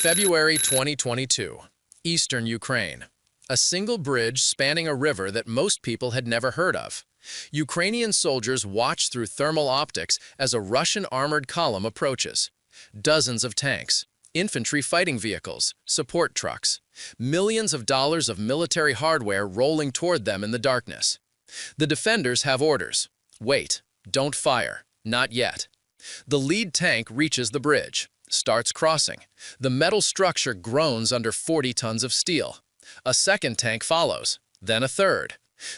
February 2022, Eastern Ukraine. A single bridge spanning a river that most people had never heard of. Ukrainian soldiers watch through thermal optics as a Russian armored column approaches. Dozens of tanks, infantry fighting vehicles, support trucks, millions of dollars of military hardware rolling toward them in the darkness. The defenders have orders. Wait, don't fire, not yet. The lead tank reaches the bridge, starts crossing. The metal structure groans under 40 tons of steel. A second tank follows, then a third.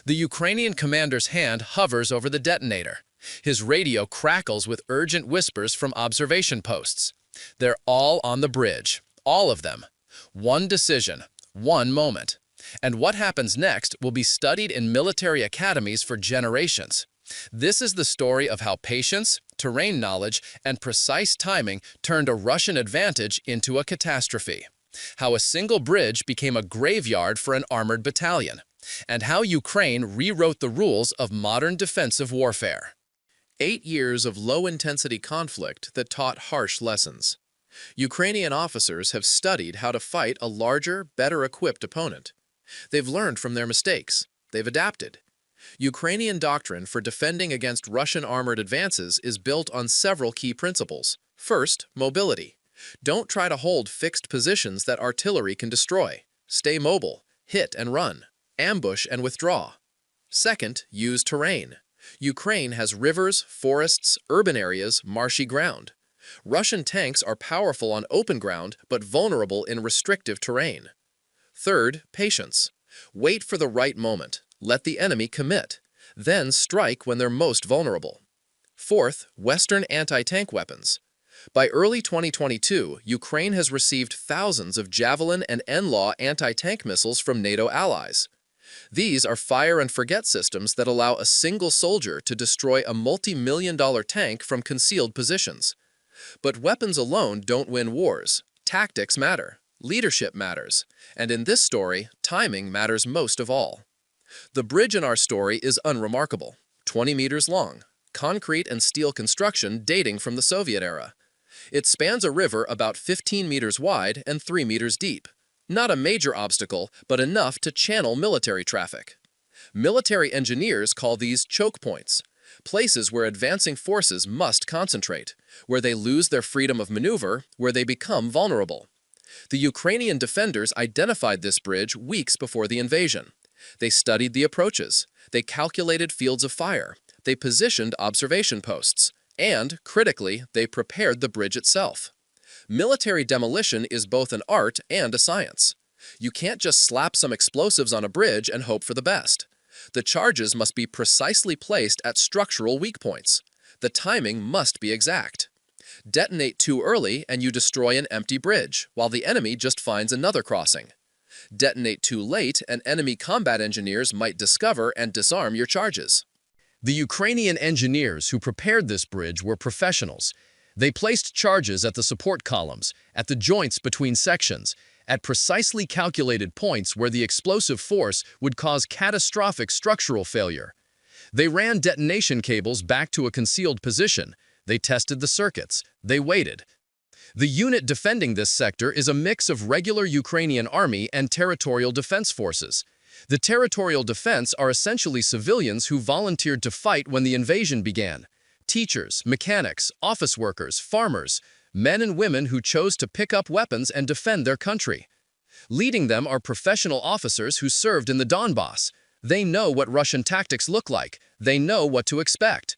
The Ukrainian commander's hand hovers over the detonator. His radio crackles with urgent whispers from observation posts. They're all on the bridge, all of them. One decision, one moment. And what happens next will be studied in military academies for generations. This is the story of how patience, terrain knowledge, and precise timing turned a Russian advantage into a catastrophe. How a single bridge became a graveyard for an armored battalion. And how Ukraine rewrote the rules of modern defensive warfare. 8 years of low-intensity conflict that taught harsh lessons. Ukrainian officers have studied how to fight a larger, better-equipped opponent. They've learned from their mistakes. They've adapted. Ukrainian doctrine for defending against Russian armored advances is built on several key principles. First, mobility. Don't try to hold fixed positions that artillery can destroy. Stay mobile, hit and run, ambush and withdraw. Second, use terrain. Ukraine has rivers, forests, urban areas, marshy ground. Russian tanks are powerful on open ground but vulnerable in restrictive terrain. Third, patience. Wait for the right moment. Let the enemy commit. Then strike when they're most vulnerable. Fourth, Western anti-tank weapons. By early 2022, Ukraine has received thousands of Javelin and NLAW anti-tank missiles from NATO allies. These are fire-and-forget systems that allow a single soldier to destroy a multi-million-dollar tank from concealed positions. But weapons alone don't win wars. Tactics matter. Leadership matters. And in this story, timing matters most of all. The bridge in our story is unremarkable. 20 meters long. Concrete and steel construction dating from the Soviet era. It spans a river about 15 meters wide and 3 meters deep. Not a major obstacle, but enough to channel military traffic. Military engineers call these choke points, places where advancing forces must concentrate, where they lose their freedom of maneuver, where they become vulnerable. The Ukrainian defenders identified this bridge weeks before the invasion. They studied the approaches. They calculated fields of fire. They positioned observation posts. And, critically, they prepared the bridge itself. Military demolition is both an art and a science. You can't just slap some explosives on a bridge and hope for the best. The charges must be precisely placed at structural weak points. The timing must be exact. Detonate too early and you destroy an empty bridge, while the enemy just finds another crossing. Detonate too late and enemy combat engineers might discover and disarm your charges. The Ukrainian engineers who prepared this bridge were professionals. They placed charges at the support columns, at the joints between sections, at precisely calculated points where the explosive force would cause catastrophic structural failure. They ran detonation cables back to a concealed position. They tested the circuits. They waited. The unit defending this sector is a mix of regular Ukrainian army and territorial defense forces. The territorial defense are essentially civilians who volunteered to fight when the invasion began. Teachers, mechanics, office workers, farmers, men and women who chose to pick up weapons and defend their country. Leading them are professional officers who served in the Donbass. They know what Russian tactics look like. They know what to expect.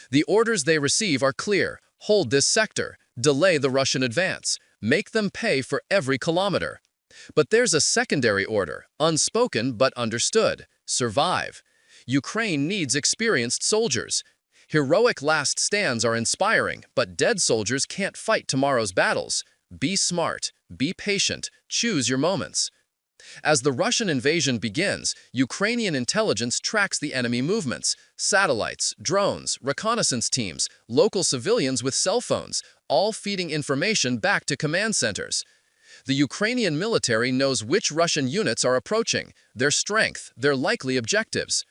The orders they receive are clear. Hold this sector. Delay the Russian advance. Make them pay for every kilometer. But there's a secondary order, unspoken but understood. Survive. Ukraine needs experienced soldiers. Heroic last stands are inspiring, but dead soldiers can't fight tomorrow's battles. Be smart. Be patient. Choose your moments. As the Russian invasion begins, Ukrainian intelligence tracks the enemy movements. Satellites, drones, reconnaissance teams, local civilians with cell phones, all feeding information back to command centers. The Ukrainian military knows which Russian units are approaching, their strength, their likely objectives.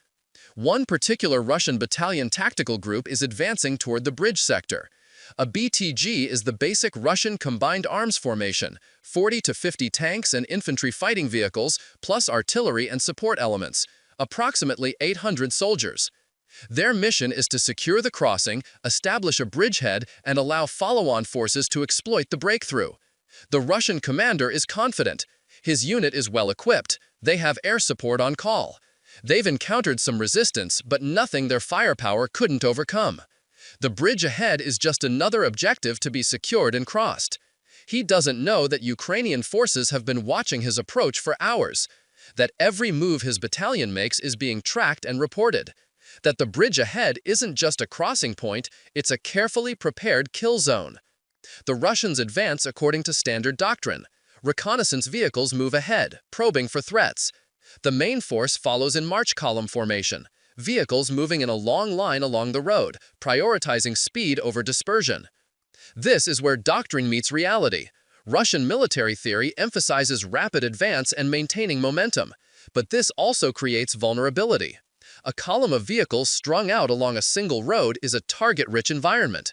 One particular Russian battalion tactical group is advancing toward the bridge sector. A BTG is the basic Russian combined arms formation, 40 to 50 tanks and infantry fighting vehicles, plus artillery and support elements, approximately 800 soldiers. Their mission is to secure the crossing, establish a bridgehead, and allow follow-on forces to exploit the breakthrough. The Russian commander is confident. His unit is well equipped. They have air support on call. They've encountered some resistance, but nothing their firepower couldn't overcome. The bridge ahead is just another objective to be secured and crossed. He doesn't know that Ukrainian forces have been watching his approach for hours, that every move his battalion makes is being tracked and reported, that the bridge ahead isn't just a crossing point, it's a carefully prepared kill zone. The Russians advance according to standard doctrine. Reconnaissance vehicles move ahead, probing for threats. The main force follows in march column formation, vehicles moving in a long line along the road, prioritizing speed over dispersion. This is where doctrine meets reality. Russian military theory emphasizes rapid advance and maintaining momentum, but this also creates vulnerability. A column of vehicles strung out along a single road is a target-rich environment.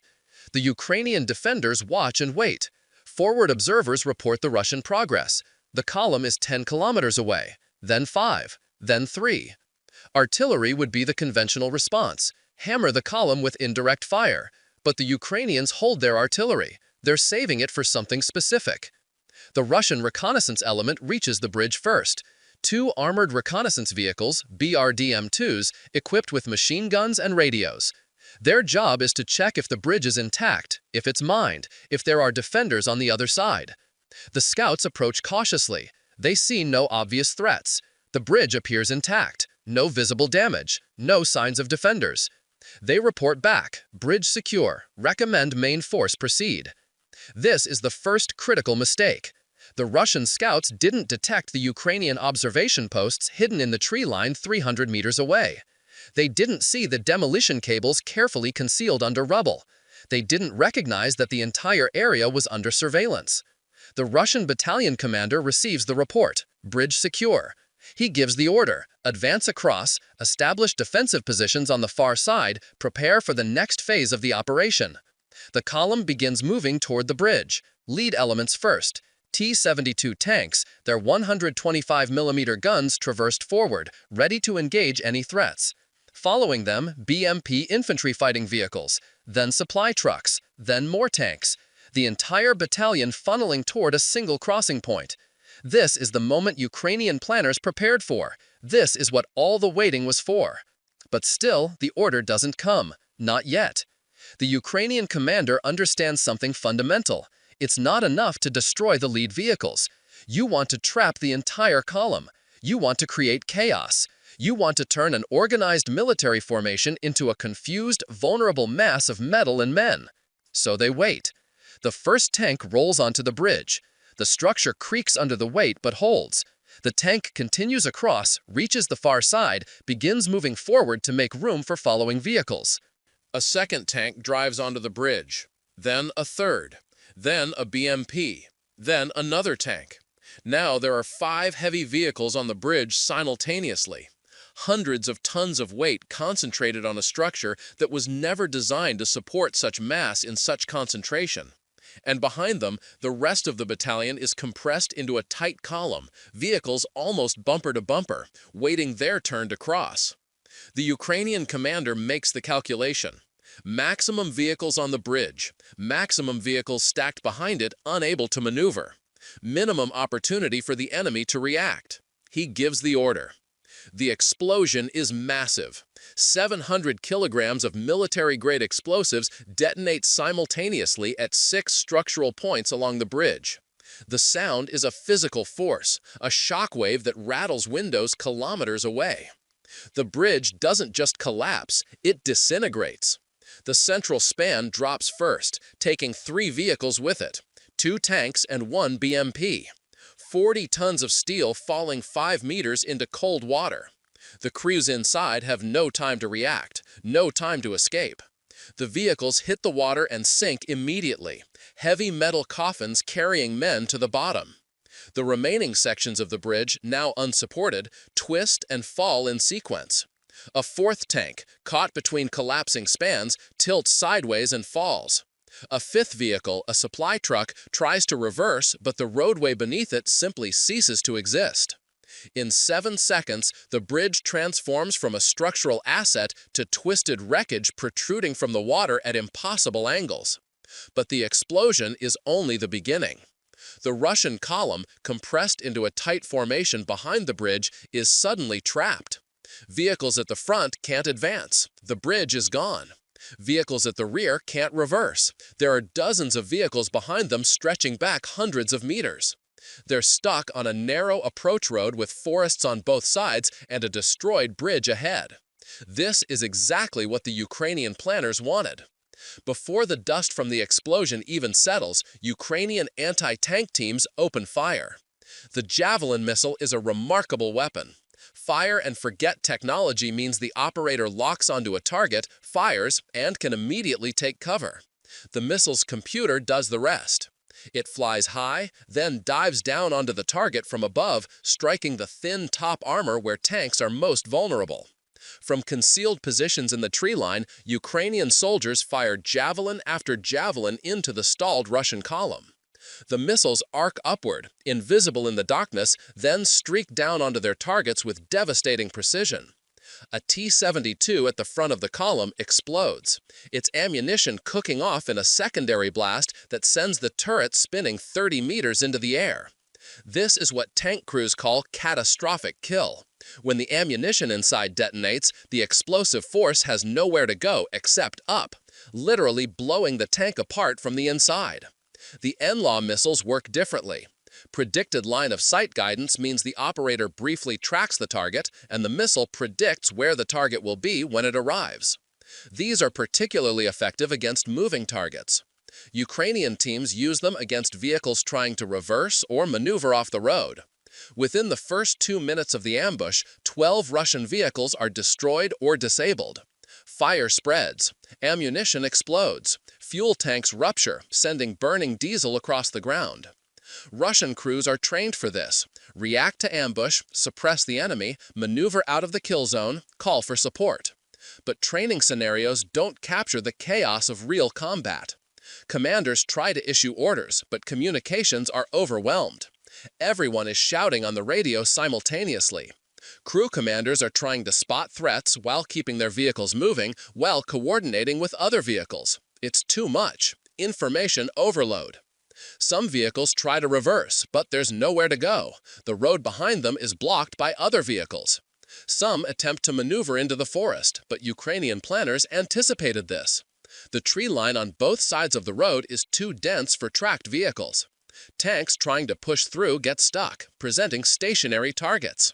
The Ukrainian defenders watch and wait. Forward observers report the Russian progress. The column is 10 kilometers away, then 5, then 3. Artillery would be the conventional response. Hammer the column with indirect fire. But the Ukrainians hold their artillery. They're saving it for something specific. The Russian reconnaissance element reaches the bridge first. 2 armored reconnaissance vehicles, BRDM-2s, equipped with machine guns and radios. Their job is to check if the bridge is intact, if it's mined, if there are defenders on the other side. The scouts approach cautiously. They see no obvious threats. The bridge appears intact. No visible damage. No signs of defenders. They report back, bridge secure, recommend main force proceed. This is the first critical mistake. The Russian scouts didn't detect the Ukrainian observation posts hidden in the tree line 300 meters away. They didn't see the demolition cables carefully concealed under rubble. They didn't recognize that the entire area was under surveillance. The Russian battalion commander receives the report, bridge secure. He gives the order, advance across, establish defensive positions on the far side, prepare for the next phase of the operation. The column begins moving toward the bridge. Lead elements first. T-72 tanks, their 125mm guns traversed forward, ready to engage any threats. Following them, BMP infantry fighting vehicles, then supply trucks, then more tanks. The entire battalion funneling toward a single crossing point. This is the moment Ukrainian planners prepared for. This is what all the waiting was for. But still, the order doesn't come. Not yet. The Ukrainian commander understands something fundamental. It's not enough to destroy the lead vehicles. You want to trap the entire column. You want to create chaos. You want to turn an organized military formation into a confused, vulnerable mass of metal and men. So they wait. The first tank rolls onto the bridge. The structure creaks under the weight but holds. The tank continues across, reaches the far side, begins moving forward to make room for following vehicles. A second tank drives onto the bridge. Then a third. Then a BMP. Then another tank. Now there are 5 heavy vehicles on the bridge simultaneously. Hundreds of tons of weight concentrated on a structure that was never designed to support such mass in such concentration. And behind them, the rest of the battalion is compressed into a tight column, vehicles almost bumper to bumper, waiting their turn to cross. The Ukrainian commander makes the calculation. Maximum vehicles on the bridge, maximum vehicles stacked behind it unable to maneuver. Minimum opportunity for the enemy to react. He gives the order. The explosion is massive. 700 kilograms of military-grade explosives detonate simultaneously at 6 structural points along the bridge. The sound is a physical force, a shockwave that rattles windows kilometers away. The bridge doesn't just collapse, it disintegrates. The central span drops first, taking 3 vehicles with it, 2 tanks and 1 BMP. 40 tons of steel falling 5 meters into cold water. The crews inside have no time to react, no time to escape. The vehicles hit the water and sink immediately, heavy metal coffins carrying men to the bottom. The remaining sections of the bridge, now unsupported, twist and fall in sequence. A 4th tank, caught between collapsing spans, tilts sideways and falls. A fifth vehicle, a supply truck, tries to reverse, but the roadway beneath it simply ceases to exist. In 7 seconds, the bridge transforms from a structural asset to twisted wreckage protruding from the water at impossible angles. But the explosion is only the beginning. The Russian column, compressed into a tight formation behind the bridge, is suddenly trapped. Vehicles at the front can't advance. The bridge is gone. Vehicles at the rear can't reverse. There are dozens of vehicles behind them stretching back hundreds of meters. They're stuck on a narrow approach road with forests on both sides and a destroyed bridge ahead. This is exactly what the Ukrainian planners wanted. Before the dust from the explosion even settles, Ukrainian anti-tank teams open fire. The Javelin missile is a remarkable weapon. Fire-and-forget technology means the operator locks onto a target, fires, and can immediately take cover. The missile's computer does the rest. It flies high, then dives down onto the target from above, striking the thin top armor where tanks are most vulnerable. From concealed positions in the tree line, Ukrainian soldiers fire javelin after javelin into the stalled Russian column. The missiles arc upward, invisible in the darkness, then streak down onto their targets with devastating precision. A T-72 at the front of the column explodes, its ammunition cooking off in a secondary blast that sends the turret spinning 30 meters into the air. This is what tank crews call catastrophic kill. When the ammunition inside detonates, the explosive force has nowhere to go except up, literally blowing the tank apart from the inside. The NLAW missiles work differently. Predicted line-of-sight guidance means the operator briefly tracks the target, and the missile predicts where the target will be when it arrives. These are particularly effective against moving targets. Ukrainian teams use them against vehicles trying to reverse or maneuver off the road. Within the first 2 minutes of the ambush, 12 Russian vehicles are destroyed or disabled. Fire spreads, ammunition explodes, fuel tanks rupture, sending burning diesel across the ground. Russian crews are trained for this: react to ambush, suppress the enemy, maneuver out of the kill zone, call for support. But training scenarios don't capture the chaos of real combat. Commanders try to issue orders, but communications are overwhelmed. Everyone is shouting on the radio simultaneously. Crew commanders are trying to spot threats while keeping their vehicles moving, while coordinating with other vehicles. It's too much. Information overload. Some vehicles try to reverse, but there's nowhere to go. The road behind them is blocked by other vehicles. Some attempt to maneuver into the forest, but Ukrainian planners anticipated this. The tree line on both sides of the road is too dense for tracked vehicles. Tanks trying to push through get stuck, presenting stationary targets.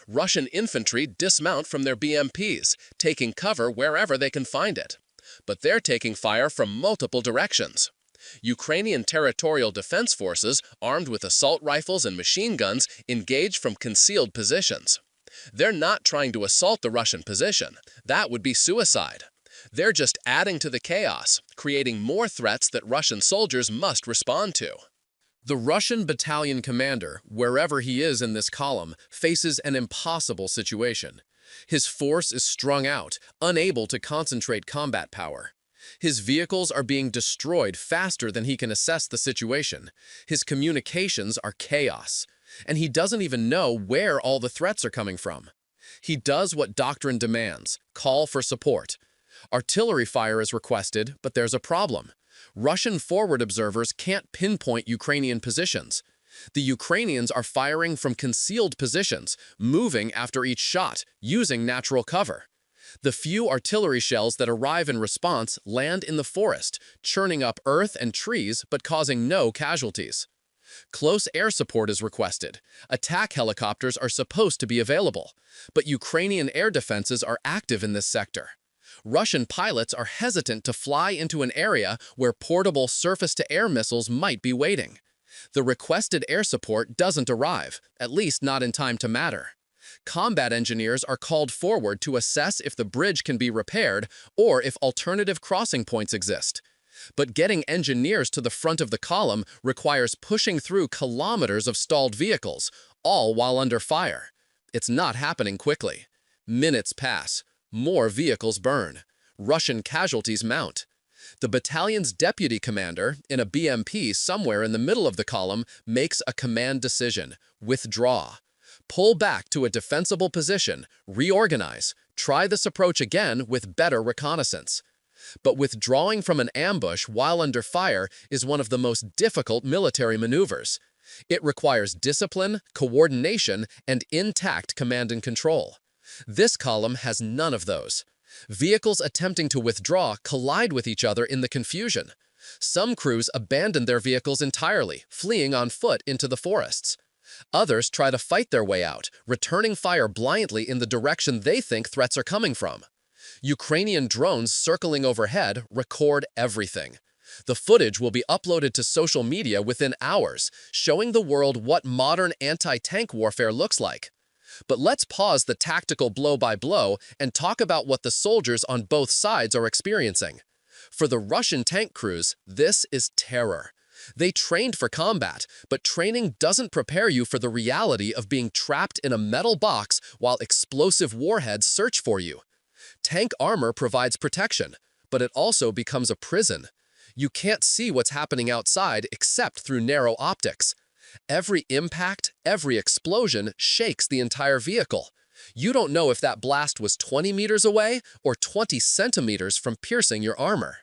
Russian infantry dismount from their BMPs, taking cover wherever they can find it. But they're taking fire from multiple directions. Ukrainian territorial defense forces, armed with assault rifles and machine guns, engage from concealed positions. They're not trying to assault the Russian position. That would be suicide. They're just adding to the chaos, creating more threats that Russian soldiers must respond to. The Russian battalion commander, wherever he is in this column, faces an impossible situation. His force is strung out, unable to concentrate combat power. His vehicles are being destroyed faster than he can assess the situation. His communications are chaos, and he doesn't even know where all the threats are coming from. He does what doctrine demands: call for support. Artillery fire is requested, but there's a problem. Russian forward observers can't pinpoint Ukrainian positions. The Ukrainians are firing from concealed positions, moving after each shot, using natural cover. The few artillery shells that arrive in response land in the forest, churning up earth and trees but causing no casualties. Close air support is requested. Attack helicopters are supposed to be available, but Ukrainian air defenses are active in this sector. Russian pilots are hesitant to fly into an area where portable surface-to-air missiles might be waiting. The requested air support doesn't arrive, at least not in time to matter. Combat engineers are called forward to assess if the bridge can be repaired or if alternative crossing points exist. But getting engineers to the front of the column requires pushing through kilometers of stalled vehicles, all while under fire. It's not happening quickly. Minutes pass. More vehicles burn. Russian casualties mount. The battalion's deputy commander, in a BMP somewhere in the middle of the column, makes a command decision: withdraw. Pull back to a defensible position, reorganize, try this approach again with better reconnaissance. But withdrawing from an ambush while under fire is one of the most difficult military maneuvers. It requires discipline, coordination, and intact command and control. This column has none of those. Vehicles attempting to withdraw collide with each other in the confusion. Some crews abandon their vehicles entirely, fleeing on foot into the forests. Others try to fight their way out, returning fire blindly in the direction they think threats are coming from. Ukrainian drones circling overhead record everything. The footage will be uploaded to social media within hours, showing the world what modern anti-tank warfare looks like. But let's pause the tactical blow-by-blow and talk about what the soldiers on both sides are experiencing. For the Russian tank crews, this is terror. They trained for combat, but training doesn't prepare you for the reality of being trapped in a metal box while explosive warheads search for you. Tank armor provides protection, but it also becomes a prison. You can't see what's happening outside except through narrow optics. Every impact, every explosion shakes the entire vehicle. You don't know if that blast was 20 meters away or 20 centimeters from piercing your armor.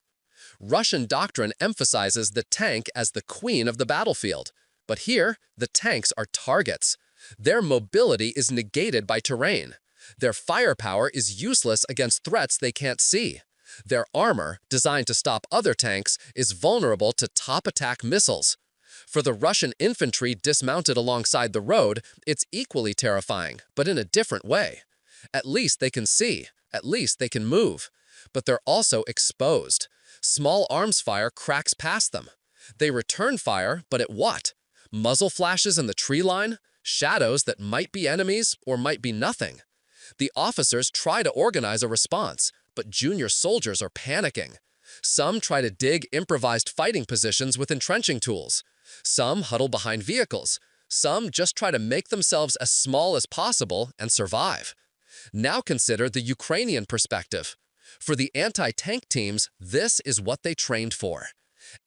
Russian doctrine emphasizes the tank as the queen of the battlefield. But here, the tanks are targets. Their mobility is negated by terrain. Their firepower is useless against threats they can't see. Their armor, designed to stop other tanks, is vulnerable to top-attack missiles. For the Russian infantry dismounted alongside the road, it's equally terrifying, but in a different way. At least they can see. At least they can move. But they're also exposed. Small arms fire cracks past them. They return fire, but at what? Muzzle flashes in the tree line? Shadows that might be enemies or might be nothing. The officers try to organize a response, but junior soldiers are panicking. Some try to dig improvised fighting positions with entrenching tools. Some huddle behind vehicles. Some just try to make themselves as small as possible and survive. Now consider the Ukrainian perspective. For the anti-tank teams, this is what they trained for.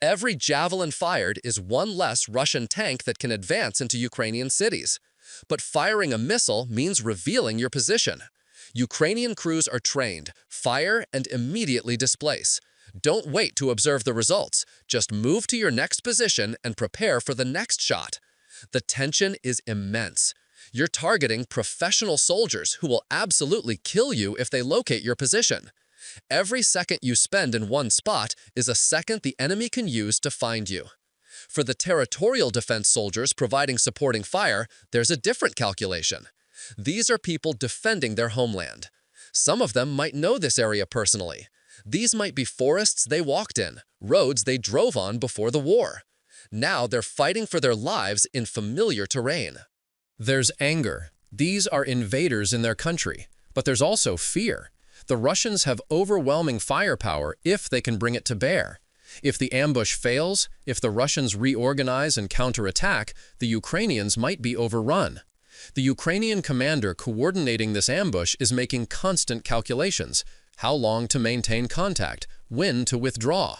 Every javelin fired is one less Russian tank that can advance into Ukrainian cities. But firing a missile means revealing your position. Ukrainian crews are trained, fire and immediately displace. Don't wait to observe the results. Just move to your next position and prepare for the next shot. The tension is immense. You're targeting professional soldiers who will absolutely kill you if they locate your position. Every second you spend in one spot is a second the enemy can use to find you. For the territorial defense soldiers providing supporting fire, there's a different calculation. These are people defending their homeland. Some of them might know this area personally. These might be forests they walked in, roads they drove on before the war. Now they're fighting for their lives in familiar terrain. There's anger. These are invaders in their country. But there's also fear. The Russians have overwhelming firepower if they can bring it to bear. If the ambush fails, if the Russians reorganize and counterattack, the Ukrainians might be overrun. The Ukrainian commander coordinating this ambush is making constant calculations: how long to maintain contact, when to withdraw.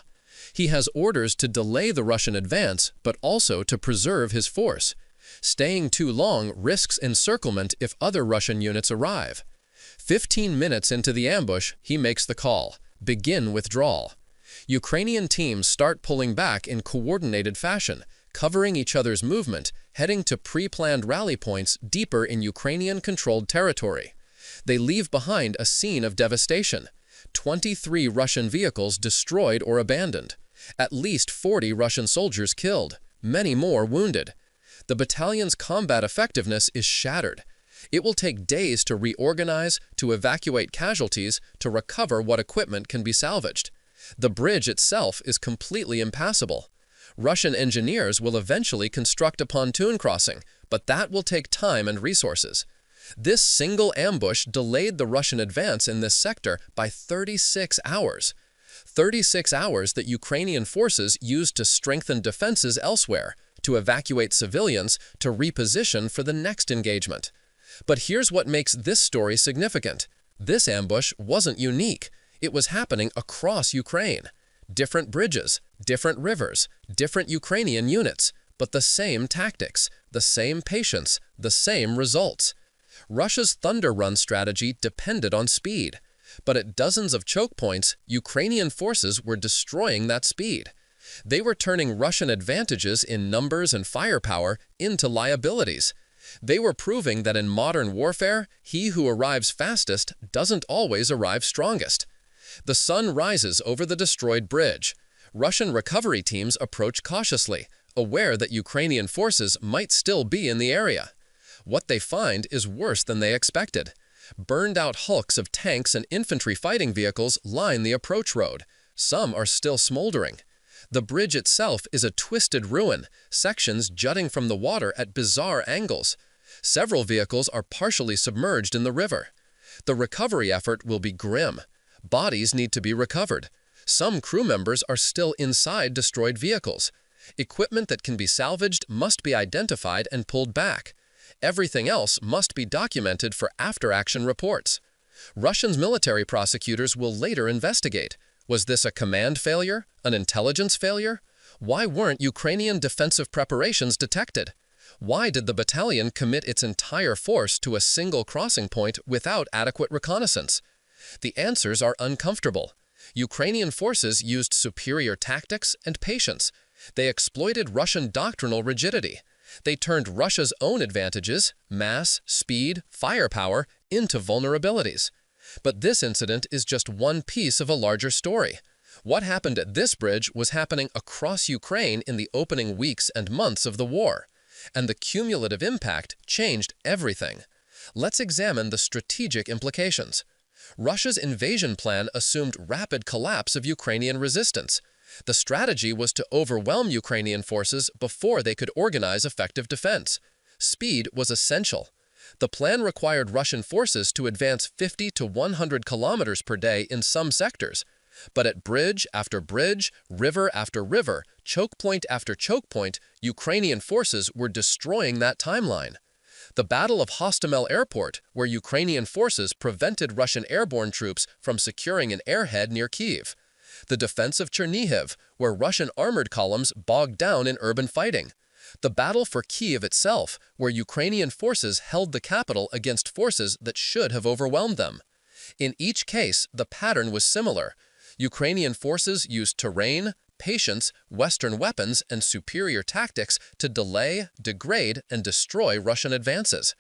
He has orders to delay the Russian advance, but also to preserve his force. Staying too long risks encirclement if other Russian units arrive. 15 minutes into the ambush, he makes the call: begin withdrawal. Ukrainian teams start pulling back in coordinated fashion, covering each other's movement, heading to pre-planned rally points deeper in Ukrainian-controlled territory. They leave behind a scene of devastation. 23 Russian vehicles destroyed or abandoned. At least 40 Russian soldiers killed, many more wounded. The battalion's combat effectiveness is shattered. It will take days to reorganize, to evacuate casualties, to recover what equipment can be salvaged. The bridge itself is completely impassable. Russian engineers will eventually construct a pontoon crossing, but that will take time and resources. This single ambush delayed the Russian advance in this sector by 36 hours. 36 hours that Ukrainian forces used to strengthen defenses elsewhere, to evacuate civilians, to reposition for the next engagement. But here's what makes this story significant. This ambush wasn't unique. It was happening across Ukraine. Different bridges, different rivers, different Ukrainian units, but the same tactics, the same patience, the same results. Russia's Thunder Run strategy depended on speed, but at dozens of choke points, Ukrainian forces were destroying that speed. They were turning Russian advantages in numbers and firepower into liabilities. They were proving that in modern warfare, he who arrives fastest doesn't always arrive strongest. The sun rises over the destroyed bridge. Russian recovery teams approach cautiously, aware that Ukrainian forces might still be in the area. What they find is worse than they expected. Burned-out hulks of tanks and infantry fighting vehicles line the approach road. Some are still smoldering. The bridge itself is a twisted ruin, sections jutting from the water at bizarre angles. Several vehicles are partially submerged in the river. The recovery effort will be grim. Bodies need to be recovered. Some crew members are still inside destroyed vehicles. Equipment that can be salvaged must be identified and pulled back. Everything else must be documented for after-action reports. Russia's military prosecutors will later investigate. Was this a command failure? An intelligence failure? Why weren't Ukrainian defensive preparations detected? Why did the battalion commit its entire force to a single crossing point without adequate reconnaissance? The answers are uncomfortable. Ukrainian forces used superior tactics and patience. They exploited Russian doctrinal rigidity. They turned Russia's own advantages, mass, speed, firepower, into vulnerabilities. But this incident is just one piece of a larger story. What happened at this bridge was happening across Ukraine in the opening weeks and months of the war. And the cumulative impact changed everything. Let's examine the strategic implications. Russia's invasion plan assumed rapid collapse of Ukrainian resistance. The strategy was to overwhelm Ukrainian forces before they could organize effective defense. Speed was essential. The plan required Russian forces to advance 50 to 100 kilometers per day in some sectors. But at bridge after bridge, river after river, choke point after choke point, Ukrainian forces were destroying that timeline. The Battle of Hostomel Airport, where Ukrainian forces prevented Russian airborne troops from securing an airhead near Kyiv. The defense of Chernihiv, where Russian armored columns bogged down in urban fighting. The battle for Kyiv itself, where Ukrainian forces held the capital against forces that should have overwhelmed them. In each case, the pattern was similar. Ukrainian forces used terrain, patience, Western weapons, and superior tactics to delay, degrade, and destroy Russian advances.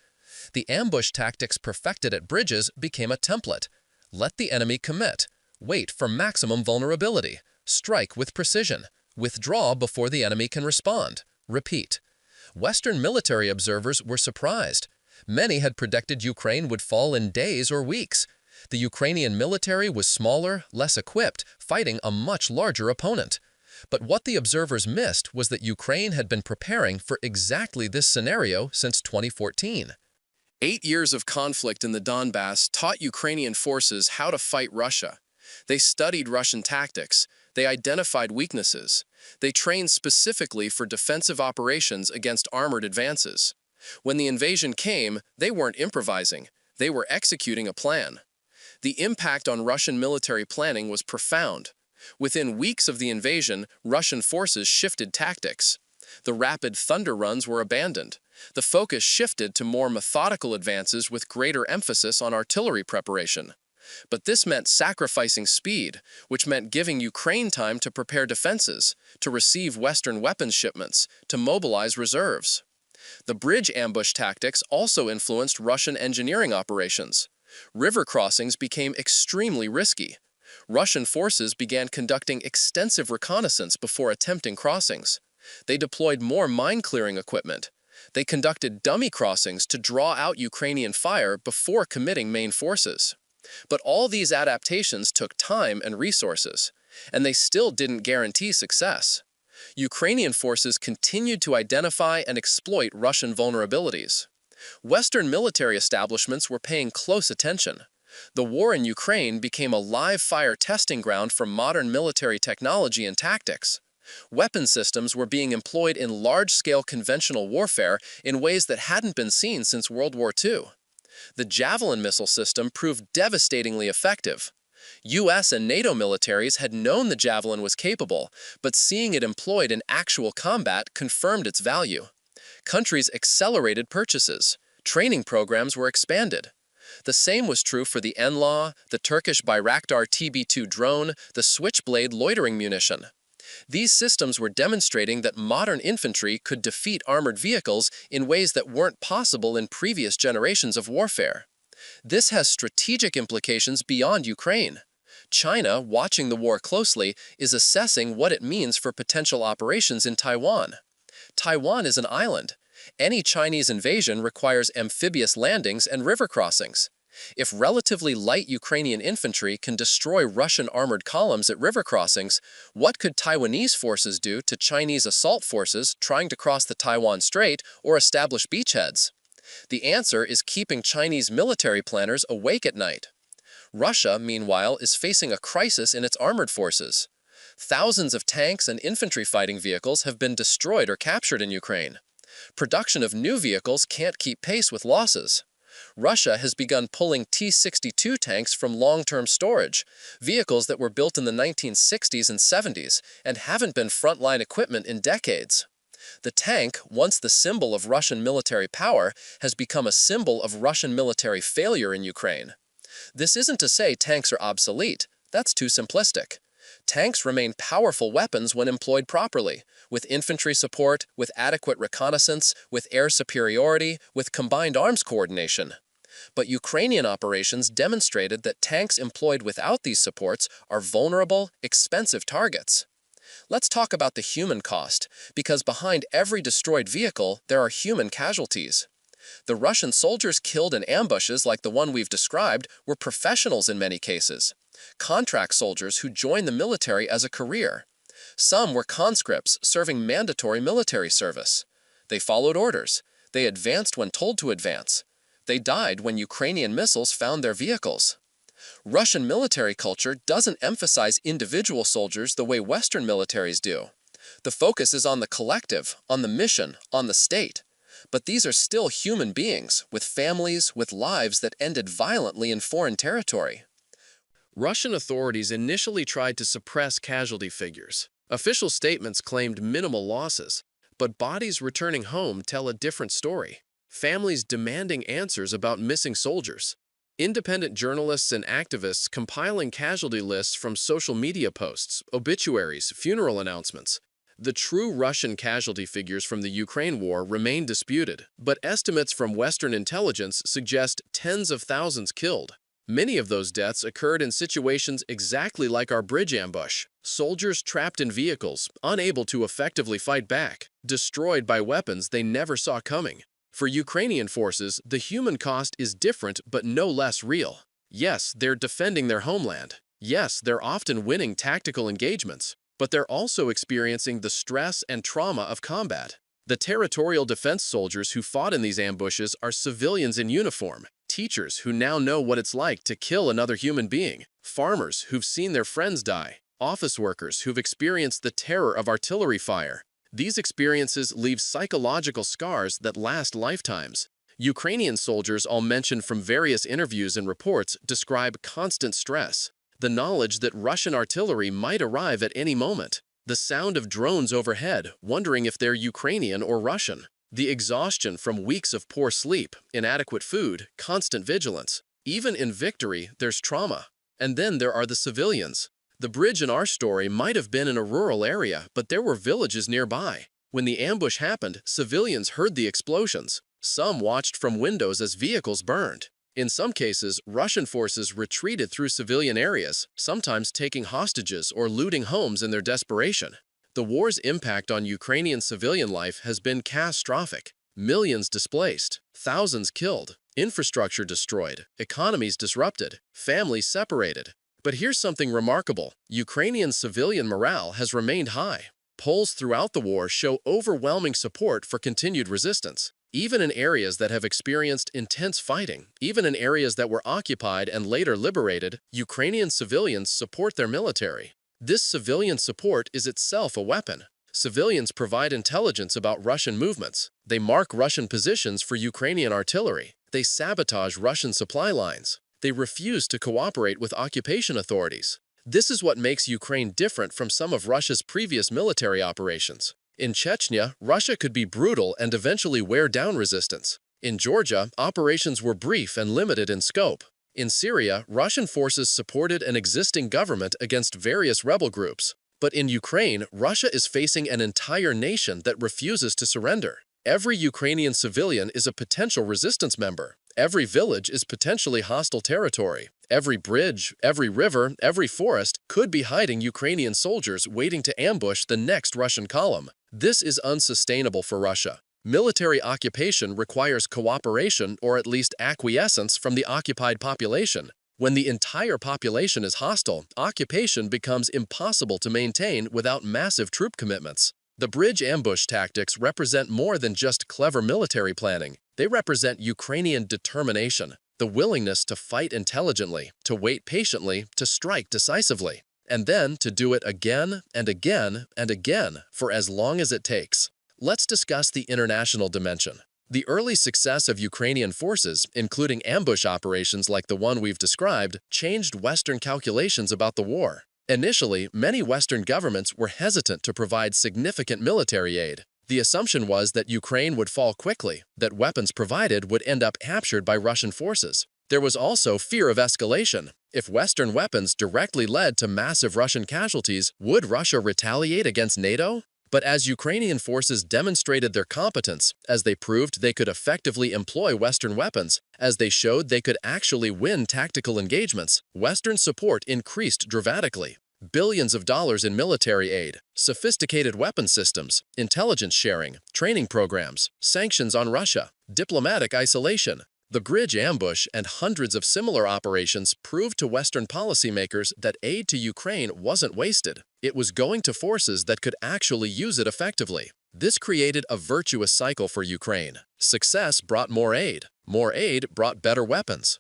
The ambush tactics perfected at bridges became a template. Let the enemy commit. Wait for maximum vulnerability. Strike with precision. Withdraw before the enemy can respond. Repeat. Western military observers were surprised. Many had predicted Ukraine would fall in days or weeks. The Ukrainian military was smaller, less equipped, fighting a much larger opponent. But what the observers missed was that Ukraine had been preparing for exactly this scenario since 2014. 8 years of conflict in the Donbass taught Ukrainian forces how to fight Russia. They studied Russian tactics. They identified weaknesses. They trained specifically for defensive operations against armored advances. When the invasion came, they weren't improvising. They were executing a plan. The impact on Russian military planning was profound. Within weeks of the invasion, Russian forces shifted tactics. The rapid thunder runs were abandoned. The focus shifted to more methodical advances with greater emphasis on artillery preparation. But this meant sacrificing speed, which meant giving Ukraine time to prepare defenses, to receive Western weapons shipments, to mobilize reserves. The bridge ambush tactics also influenced Russian engineering operations. River crossings became extremely risky. Russian forces began conducting extensive reconnaissance before attempting crossings. They deployed more mine-clearing equipment. They conducted dummy crossings to draw out Ukrainian fire before committing main forces. But all these adaptations took time and resources, and they still didn't guarantee success. Ukrainian forces continued to identify and exploit Russian vulnerabilities. Western military establishments were paying close attention. The war in Ukraine became a live-fire testing ground for modern military technology and tactics. Weapon systems were being employed in large-scale conventional warfare in ways that hadn't been seen since World War II. The Javelin missile system proved devastatingly effective. US and NATO militaries had known the Javelin was capable, but seeing it employed in actual combat confirmed its value. Countries accelerated purchases. Training programs were expanded. The same was true for the NLAW, the Turkish Bayraktar TB2 drone, the Switchblade loitering munition. These systems were demonstrating that modern infantry could defeat armored vehicles in ways that weren't possible in previous generations of warfare. This has strategic implications beyond Ukraine. China, watching the war closely, is assessing what it means for potential operations in Taiwan. Taiwan is an island. Any Chinese invasion requires amphibious landings and river crossings. If relatively light Ukrainian infantry can destroy Russian armored columns at river crossings, what could Taiwanese forces do to Chinese assault forces trying to cross the Taiwan Strait or establish beachheads? The answer is keeping Chinese military planners awake at night. Russia, meanwhile, is facing a crisis in its armored forces. Thousands of tanks and infantry fighting vehicles have been destroyed or captured in Ukraine. Production of new vehicles can't keep pace with losses. Russia has begun pulling T-62 tanks from long-term storage, vehicles that were built in the 1960s and 70s and haven't been frontline equipment in decades. The tank, once the symbol of Russian military power, has become a symbol of Russian military failure in Ukraine. This isn't to say tanks are obsolete. That's too simplistic. Tanks remain powerful weapons when employed properly, with infantry support, with adequate reconnaissance, with air superiority, with combined arms coordination. But Ukrainian operations demonstrated that tanks employed without these supports are vulnerable, expensive targets. Let's talk about the human cost, because behind every destroyed vehicle, there are human casualties. The Russian soldiers killed in ambushes like the one we've described were professionals in many cases, contract soldiers who joined the military as a career. Some were conscripts serving mandatory military service. They followed orders. They advanced when told to advance. They died when Ukrainian missiles found their vehicles. Russian military culture doesn't emphasize individual soldiers the way Western militaries do. The focus is on the collective, on the mission, on the state. But these are still human beings, with families, with lives that ended violently in foreign territory. Russian authorities initially tried to suppress casualty figures. Official statements claimed minimal losses, but bodies returning home tell a different story. Families demanding answers about missing soldiers. Independent journalists and activists compiling casualty lists from social media posts, obituaries, funeral announcements. The true Russian casualty figures from the Ukraine war remain disputed, but estimates from Western intelligence suggest tens of thousands killed. Many of those deaths occurred in situations exactly like our bridge ambush. Soldiers trapped in vehicles, unable to effectively fight back, destroyed by weapons they never saw coming. For Ukrainian forces, the human cost is different but no less real. Yes, they're defending their homeland. Yes, they're often winning tactical engagements, but they're also experiencing the stress and trauma of combat. The territorial defense soldiers who fought in these ambushes are civilians in uniform, teachers who now know what it's like to kill another human being, farmers who've seen their friends die, office workers who've experienced the terror of artillery fire. These experiences leave psychological scars that last lifetimes. Ukrainian soldiers I'll mention from various interviews and reports describe constant stress, the knowledge that Russian artillery might arrive at any moment, the sound of drones overhead, wondering if they're Ukrainian or Russian, the exhaustion from weeks of poor sleep, inadequate food, constant vigilance. Even in victory, there's trauma. And then there are the civilians. The bridge in our story might have been in a rural area, but there were villages nearby. When the ambush happened, civilians heard the explosions. Some watched from windows as vehicles burned. In some cases, Russian forces retreated through civilian areas, sometimes taking hostages or looting homes in their desperation. The war's impact on Ukrainian civilian life has been catastrophic. Millions displaced, thousands killed, infrastructure destroyed, economies disrupted, families separated. But here's something remarkable. Ukrainian civilian morale has remained high. Polls throughout the war show overwhelming support for continued resistance. Even in areas that have experienced intense fighting, even in areas that were occupied and later liberated, Ukrainian civilians support their military. This civilian support is itself a weapon. Civilians provide intelligence about Russian movements. They mark Russian positions for Ukrainian artillery. They sabotage Russian supply lines. They refused to cooperate with occupation authorities. This is what makes Ukraine different from some of Russia's previous military operations. In Chechnya, Russia could be brutal and eventually wear down resistance. In Georgia, operations were brief and limited in scope. In Syria, Russian forces supported an existing government against various rebel groups. But in Ukraine, Russia is facing an entire nation that refuses to surrender. Every Ukrainian civilian is a potential resistance member. Every village is potentially hostile territory. Every bridge, every river, every forest could be hiding Ukrainian soldiers waiting to ambush the next Russian column. This is unsustainable for Russia. Military occupation requires cooperation or at least acquiescence from the occupied population. When the entire population is hostile, occupation becomes impossible to maintain without massive troop commitments. The bridge ambush tactics represent more than just clever military planning. They represent Ukrainian determination, the willingness to fight intelligently, to wait patiently, to strike decisively, and then to do it again and again and again for as long as it takes. Let's discuss the international dimension. The early success of Ukrainian forces, including ambush operations like the one we've described, changed Western calculations about the war. Initially, many Western governments were hesitant to provide significant military aid. The assumption was that Ukraine would fall quickly, that weapons provided would end up captured by Russian forces. There was also fear of escalation. If Western weapons directly led to massive Russian casualties, would Russia retaliate against NATO? But as Ukrainian forces demonstrated their competence, as they proved they could effectively employ Western weapons, as they showed they could actually win tactical engagements, Western support increased dramatically. Billions of dollars in military aid, sophisticated weapon systems, intelligence sharing, training programs, sanctions on Russia, diplomatic isolation. The bridge ambush and hundreds of similar operations proved to Western policymakers that aid to Ukraine wasn't wasted. It was going to forces that could actually use it effectively. This created a virtuous cycle for Ukraine. Success brought more aid brought better weapons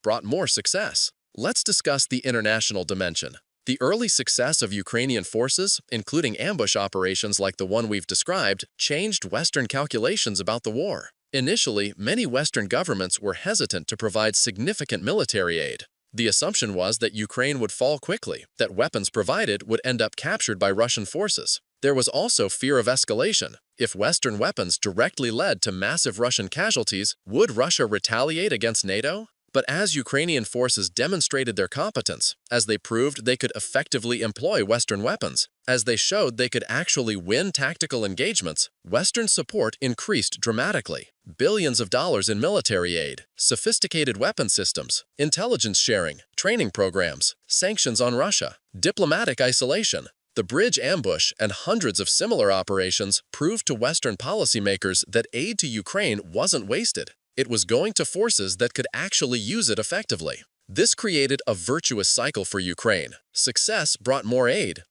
brought more success. Let's discuss the international dimension. The early success of Ukrainian forces, including ambush operations like the one we've described, changed Western calculations about the war. Initially, many Western governments were hesitant to provide significant military aid. The assumption was that Ukraine would fall quickly, that weapons provided would end up captured by Russian forces. There was also fear of escalation. If Western weapons directly led to massive Russian casualties, would Russia retaliate against NATO? But as Ukrainian forces demonstrated their competence, as they proved they could effectively employ Western weapons, as they showed they could actually win tactical engagements, Western support increased dramatically. Billions of dollars in military aid, sophisticated weapon systems, intelligence sharing, training programs, sanctions on Russia, diplomatic isolation. The bridge ambush and hundreds of similar operations proved to Western policymakers that aid to Ukraine wasn't wasted. It was going to forces that could actually use it effectively. This created a virtuous cycle for Ukraine. Success brought more aid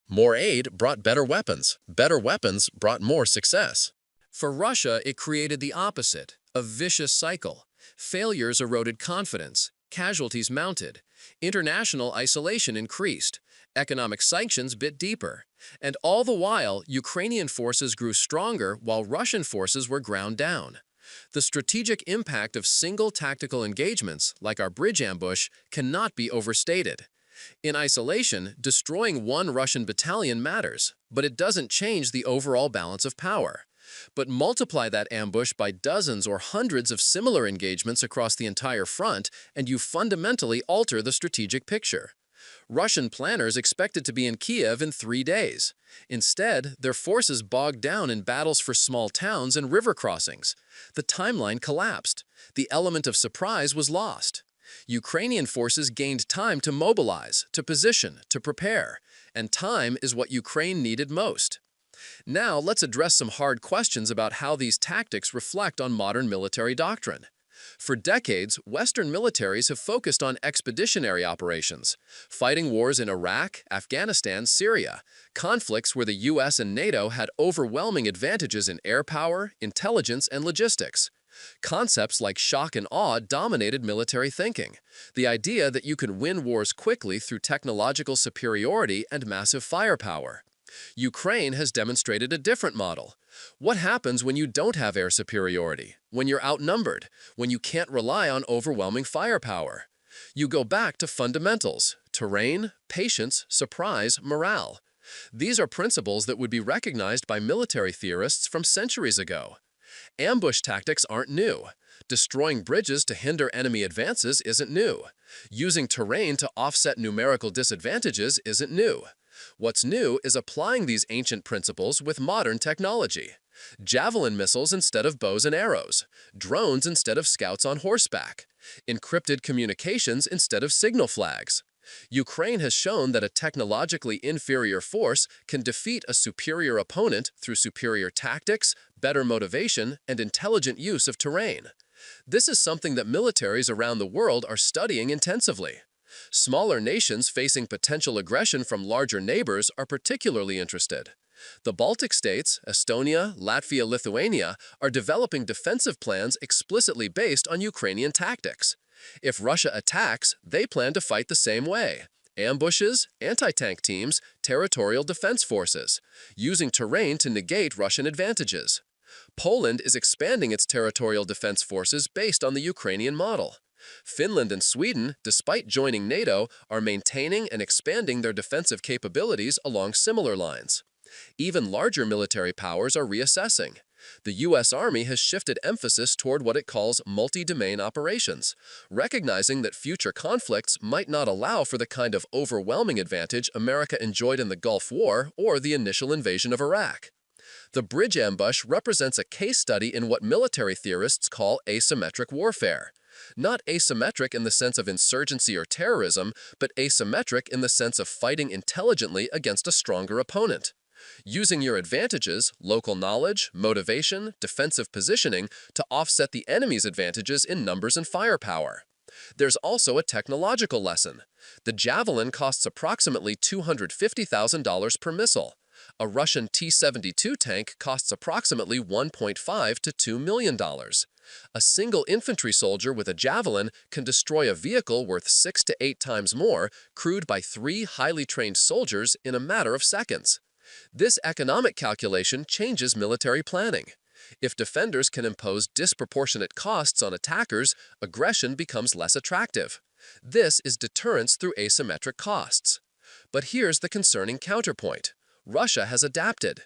brought better weapons brought more success. For Russia, it created the opposite, a vicious cycle. Failures eroded confidence, casualties mounted, international isolation increased, economic sanctions bit deeper, and all the while, Ukrainian forces grew stronger while Russian forces were ground down. The strategic impact of single tactical engagements, like our bridge ambush, cannot be overstated. In isolation, destroying one Russian battalion matters, but it doesn't change the overall balance of power. But multiply that ambush by dozens or hundreds of similar engagements across the entire front, and you fundamentally alter the strategic picture. Russian planners expected to be in Kiev in 3 days. Instead, their forces bogged down in battles for small towns and river crossings. The timeline collapsed. The element of surprise was lost. Ukrainian forces gained time to mobilize, to position, to prepare, and time is what Ukraine needed most. Now, let's address some hard questions about how these tactics reflect on modern military doctrine. For decades, Western militaries have focused on expeditionary operations, fighting wars in Iraq, Afghanistan, Syria, conflicts where the US and NATO had overwhelming advantages in air power, intelligence, and logistics. Concepts like shock and awe dominated military thinking, the idea that you can win wars quickly through technological superiority and massive firepower. Ukraine has demonstrated a different model. What happens when you don't have air superiority, when you're outnumbered, when you can't rely on overwhelming firepower? You go back to fundamentals: terrain, patience, surprise, morale. These are principles that would be recognized by military theorists from centuries ago. Ambush tactics aren't new. Destroying bridges to hinder enemy advances isn't new. Using terrain to offset numerical disadvantages isn't new. What's new is applying these ancient principles with modern technology. Javelin missiles instead of bows and arrows. Drones instead of scouts on horseback. Encrypted communications instead of signal flags. Ukraine has shown that a technologically inferior force can defeat a superior opponent through superior tactics, better motivation, and intelligent use of terrain. This is something that militaries around the world are studying intensively. Smaller nations facing potential aggression from larger neighbors are particularly interested. The Baltic states, Estonia, Latvia, Lithuania, are developing defensive plans explicitly based on Ukrainian tactics. If Russia attacks, they plan to fight the same way: ambushes, anti-tank teams, territorial defense forces, using terrain to negate Russian advantages. Poland is expanding its territorial defense forces based on the Ukrainian model. Finland and Sweden, despite joining NATO, are maintaining and expanding their defensive capabilities along similar lines. Even larger military powers are reassessing. The U.S. Army has shifted emphasis toward what it calls multi-domain operations, recognizing that future conflicts might not allow for the kind of overwhelming advantage America enjoyed in the Gulf War or the initial invasion of Iraq. The bridge ambush represents a case study in what military theorists call asymmetric warfare. Not asymmetric in the sense of insurgency or terrorism, but asymmetric in the sense of fighting intelligently against a stronger opponent. Using your advantages, local knowledge, motivation, defensive positioning, to offset the enemy's advantages in numbers and firepower. There's also a technological lesson. The Javelin costs approximately $250,000 per missile. A Russian T-72 tank costs approximately $1.5 to $2 million. A single infantry soldier with a Javelin can destroy a vehicle worth 6 to 8 times more, crewed by 3 highly trained soldiers in a matter of seconds. This economic calculation changes military planning. If defenders can impose disproportionate costs on attackers, aggression becomes less attractive. This is deterrence through asymmetric costs. But here's the concerning counterpoint. Russia has adapted.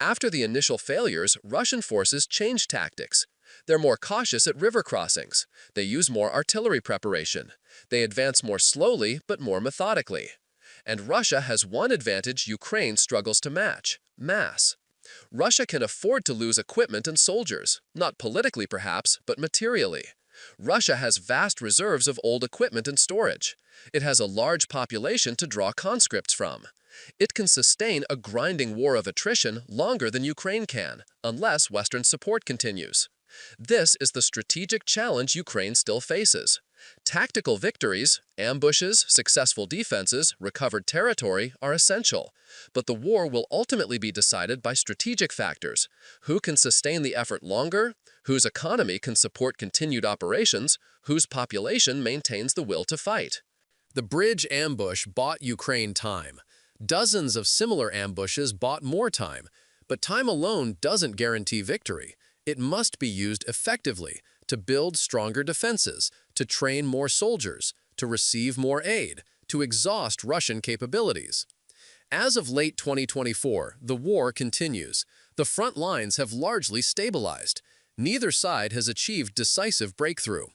After the initial failures, Russian forces changed tactics. They're more cautious at river crossings. They use more artillery preparation. They advance more slowly but more methodically. And Russia has one advantage Ukraine struggles to match: mass. Russia can afford to lose equipment and soldiers, not politically perhaps, but materially. Russia has vast reserves of old equipment and storage. It has a large population to draw conscripts from. It can sustain a grinding war of attrition longer than Ukraine can, unless Western support continues. This is the strategic challenge Ukraine still faces. Tactical victories, ambushes, successful defenses, recovered territory are essential, but the war will ultimately be decided by strategic factors: who can sustain the effort longer, whose economy can support continued operations, whose population maintains the will to fight. The bridge ambush bought Ukraine time. Dozens of similar ambushes bought more time, but time alone doesn't guarantee victory. It must be used effectively to build stronger defenses, to train more soldiers, to receive more aid, to exhaust Russian capabilities. As of late 2024, the war continues. The front lines have largely stabilized. Neither side has achieved decisive breakthrough.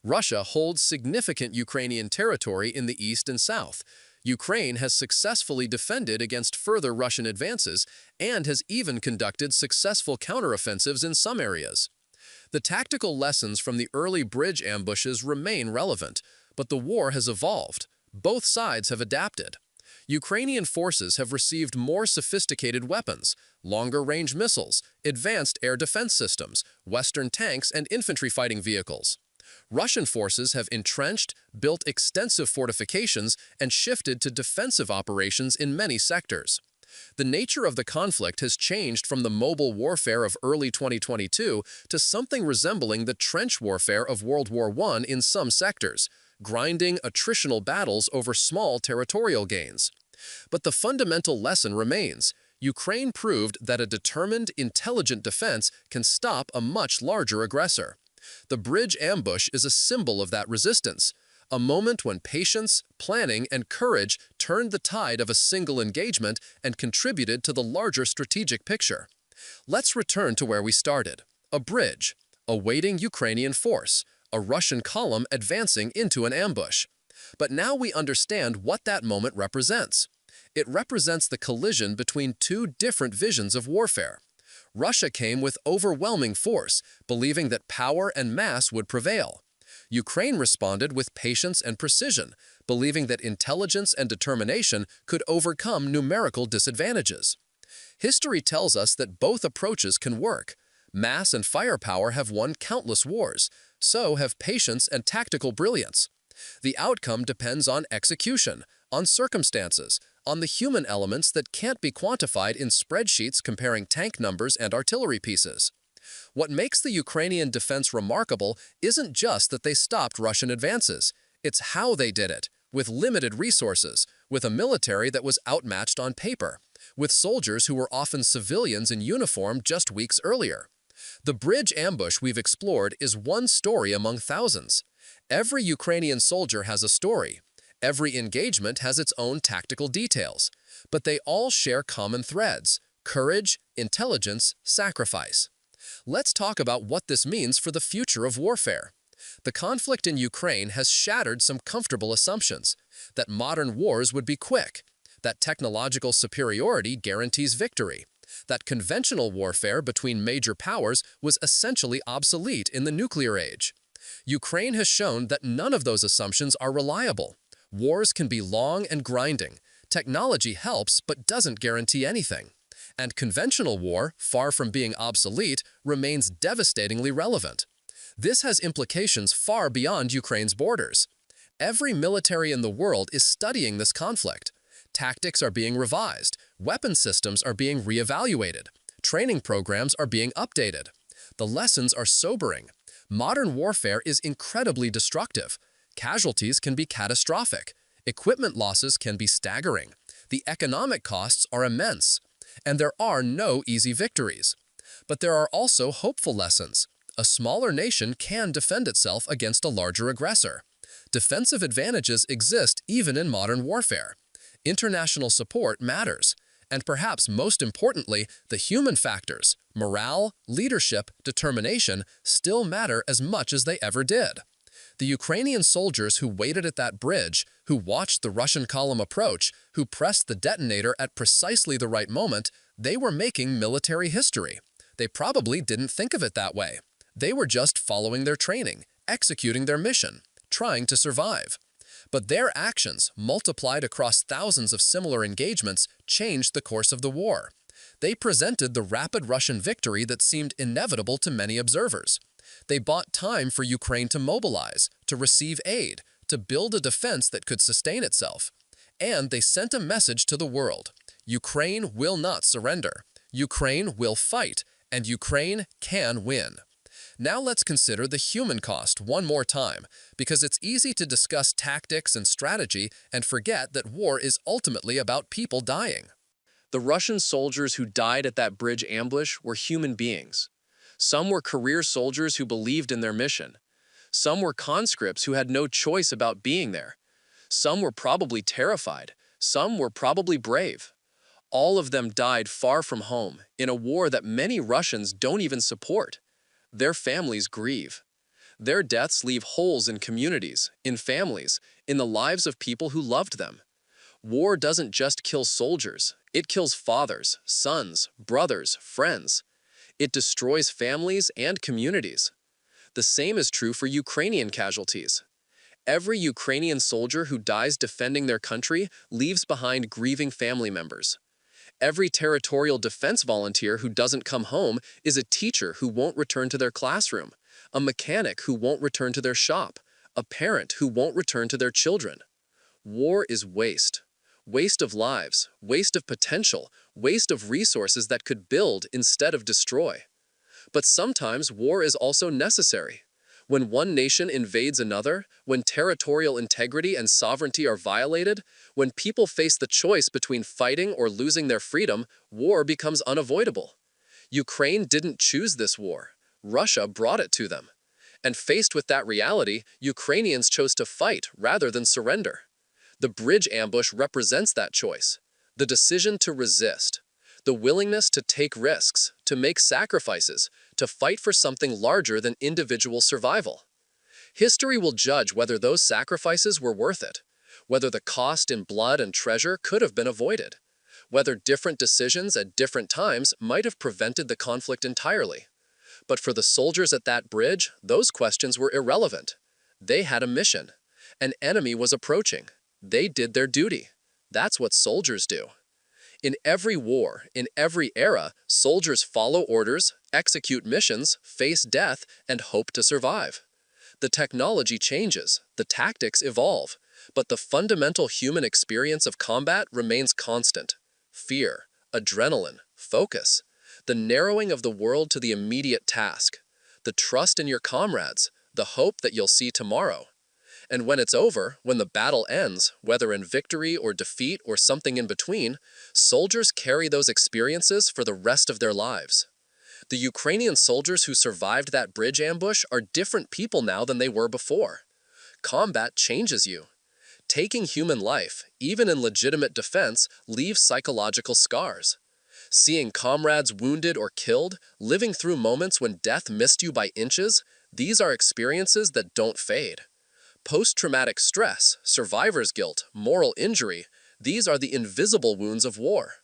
Russia holds significant Ukrainian territory in the east and south. Ukraine has successfully defended against further Russian advances and has even conducted successful counteroffensives in some areas. The tactical lessons from the early bridge ambushes remain relevant, but the war has evolved. Both sides have adapted. Ukrainian forces have received more sophisticated weapons, longer-range missiles, advanced air defense systems, Western tanks, and infantry fighting vehicles. Russian forces have entrenched, built extensive fortifications, and shifted to defensive operations in many sectors. The nature of the conflict has changed from the mobile warfare of early 2022 to something resembling the trench warfare of World War I in some sectors, grinding attritional battles over small territorial gains. But the fundamental lesson remains. Ukraine proved that a determined, intelligent defense can stop a much larger aggressor. The bridge ambush is a symbol of that resistance, a moment when patience, planning, and courage turned the tide of a single engagement and contributed to the larger strategic picture. Let's return to where we started. A bridge, a waiting Ukrainian force, a Russian column advancing into an ambush. But now we understand what that moment represents. It represents the collision between two different visions of warfare. Russia came with overwhelming force, believing that power and mass would prevail. Ukraine responded with patience and precision, believing that intelligence and determination could overcome numerical disadvantages. History tells us that both approaches can work. Mass and firepower have won countless wars, so have patience and tactical brilliance. The outcome depends on execution, on circumstances, on the human elements that can't be quantified in spreadsheets comparing tank numbers and artillery pieces. What makes the Ukrainian defense remarkable isn't just that they stopped Russian advances. It's how they did it, with limited resources, with a military that was outmatched on paper, with soldiers who were often civilians in uniform just weeks earlier. The bridge ambush we've explored is one story among thousands. Every Ukrainian soldier has a story. Every engagement has its own tactical details, but they all share common threads: courage, intelligence, sacrifice. Let's talk about what this means for the future of warfare. The conflict in Ukraine has shattered some comfortable assumptions: that modern wars would be quick, that technological superiority guarantees victory, that conventional warfare between major powers was essentially obsolete in the nuclear age. Ukraine has shown that none of those assumptions are reliable. Wars can be long and grinding. Technology helps but doesn't guarantee anything. And conventional war, far from being obsolete, remains devastatingly relevant. This has implications far beyond Ukraine's borders. Every military in the world is studying this conflict. Tactics are being revised, weapon systems are being reevaluated, training programs are being updated. The lessons are sobering. Modern warfare is incredibly destructive. Casualties can be catastrophic. Equipment losses can be staggering. The economic costs are immense. And there are no easy victories. But there are also hopeful lessons. A smaller nation can defend itself against a larger aggressor. Defensive advantages exist even in modern warfare. International support matters. And perhaps most importantly, the human factors, morale, leadership, determination, still matter as much as they ever did. The Ukrainian soldiers who waited at that bridge, who watched the Russian column approach, who pressed the detonator at precisely the right moment, they were making military history. They probably didn't think of it that way. They were just following their training, executing their mission, trying to survive. But their actions, multiplied across thousands of similar engagements, changed the course of the war. They presented the rapid Russian victory that seemed inevitable to many observers. They bought time for Ukraine to mobilize, to receive aid, to build a defense that could sustain itself. And they sent a message to the world: Ukraine will not surrender. Ukraine will fight, and Ukraine can win. Now let's consider the human cost one more time, because it's easy to discuss tactics and strategy and forget that war is ultimately about people dying. The Russian soldiers who died at that bridge ambush were human beings. Some were career soldiers who believed in their mission. Some were conscripts who had no choice about being there. Some were probably terrified. Some were probably brave. All of them died far from home, in a war that many Russians don't even support. Their families grieve. Their deaths leave holes in communities, in families, in the lives of people who loved them. War doesn't just kill soldiers. It kills fathers, sons, brothers, friends. It destroys families and communities. The same is true for Ukrainian casualties. Every Ukrainian soldier who dies defending their country leaves behind grieving family members. Every territorial defense volunteer who doesn't come home is a teacher who won't return to their classroom, a mechanic who won't return to their shop, a parent who won't return to their children. War is waste. Waste of lives, waste of potential, waste of resources that could build instead of destroy. But sometimes war is also necessary. When one nation invades another, when territorial integrity and sovereignty are violated, when people face the choice between fighting or losing their freedom, war becomes unavoidable. Ukraine didn't choose this war. Russia brought it to them. And faced with that reality, Ukrainians chose to fight rather than surrender. The bridge ambush represents that choice, the decision to resist, the willingness to take risks, to make sacrifices, to fight for something larger than individual survival. History will judge whether those sacrifices were worth it, whether the cost in blood and treasure could have been avoided, whether different decisions at different times might have prevented the conflict entirely. But for the soldiers at that bridge, those questions were irrelevant. They had a mission. An enemy was approaching. They did their duty. That's what soldiers do. In every war, in every era, soldiers follow orders, execute missions, face death, and hope to survive. The technology changes, the tactics evolve, but the fundamental human experience of combat remains constant. Fear, adrenaline, focus, the narrowing of the world to the immediate task, the trust in your comrades, the hope that you'll see tomorrow. And when it's over, when the battle ends, whether in victory or defeat or something in between, soldiers carry those experiences for the rest of their lives. The Ukrainian soldiers who survived that bridge ambush are different people now than they were before. Combat changes you. Taking human life, even in legitimate defense, leaves psychological scars. Seeing comrades wounded or killed, living through moments when death missed you by inches, these are experiences that don't fade. Post-traumatic stress, survivor's guilt, moral injury, these are the invisible wounds of war.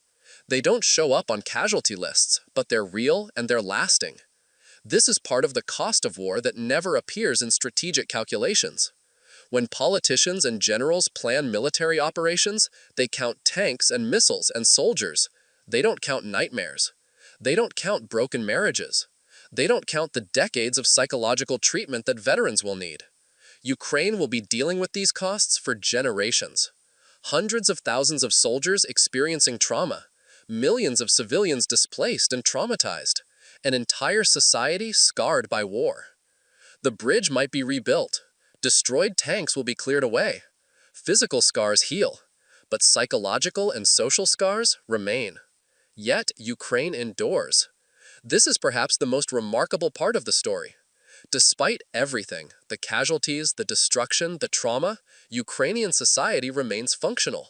They don't show up on casualty lists, but they're real and they're lasting. This is part of the cost of war that never appears in strategic calculations. When politicians and generals plan military operations, they count tanks and missiles and soldiers. They don't count nightmares. They don't count broken marriages. They don't count the decades of psychological treatment that veterans will need. Ukraine will be dealing with these costs for generations. Hundreds of thousands of soldiers experiencing trauma, millions of civilians displaced and traumatized, an entire society scarred by war. The bridge might be rebuilt. Destroyed tanks will be cleared away. Physical scars heal, but psychological and social scars remain. Yet Ukraine endures. This is perhaps the most remarkable part of the story. Despite everything, the casualties, the destruction, the trauma, Ukrainian society remains functional.